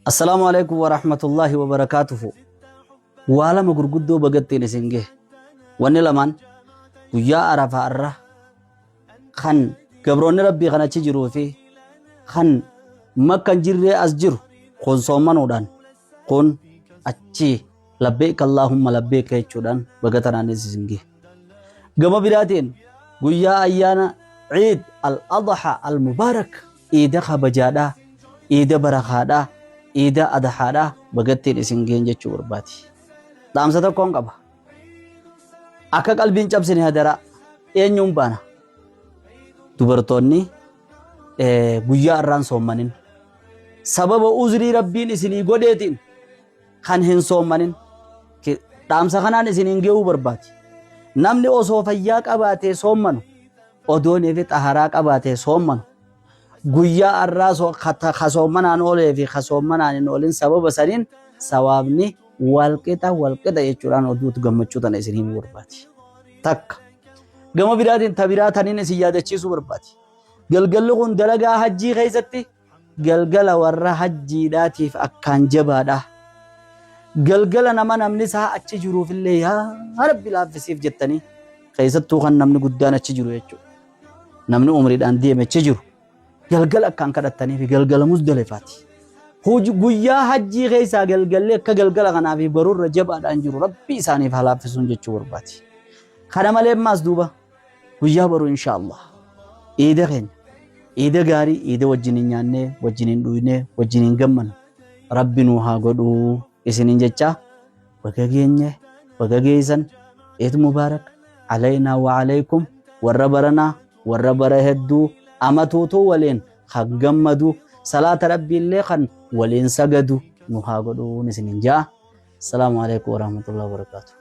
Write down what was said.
السلام عليكم ورحمة الله وبركاته. وعلى مغرغدو بغتين سنجه وني لمان ويا عرفة الره خن قبرون ربي خنا تجرو في خن مكان جري أسجر خون صومان ودان خون أتشي لبيك اللهم لبيك يجودان بغتنا نسنجه قم بلاتين ويا أيانا عيد الأضحى المبارك إيدا خبجادا إيدا برخادا إيدا أضحادا بغتين سنجه جچو برباتي دامسة كون قبا akka qalbiin cabsine hadara eenyuun baana dubartoonni guyyaa irraan soommanin sababa uzrii rabbiin isinii godheetiin kan hin soommanin dhaamsa kanaan isiniin ge'uu barbaadi namni osoo fayyaa qabaatee soommanu odoonii fi xaharaa qabaatee soommanu guyyaa irraa kasoommanaan oolee fi kasoommanaan hin oolin sababa saniin sawaabni walqixa jechuudhaan oduutu gammachuu tana isin himuu barbaadi. Takka gama biraatiin tabiraa taniin isin yaadachiisuu barbaadi. Galgalli kun dalagaa hajjii keessatti galgala warra hajjiidhaatiif akkaan jabaadha. Galgala namni isaa achi jiruufillee yaa Rabbi laaffisiif jettanii keessattuu kan namni guddaan achi jiru jechuudha. Namni umriidhaan deeme achi jiru galgala akkaan kadhattanii fi galgala musdalifaati. Guyyaa hajjii keessaa galgallee akka galgala kanaa fi baruurra jabaadhaan jiru Rabbi isaaniif halaaffisuun jechuu barbaadi. Kana malee ammaas duuba guyyaa baruu inshaallah iida keenya iida gaarii iida wajjiniin nyaannee wajjiniin dhuynee wajjiniin gammannu Rabbi nuu haa godhuu isiniin jechaa baga geenye baga geessan eed mubaarak alaynaa wa alaykum warra baranaa warra bara hedduu amatuutuu waliin kan gammadu salaata rabbiillee kan waliin sagadu nu haa godhuu isiniin jaa. Assalamu alaikum warahmatullahi wabarakatuh.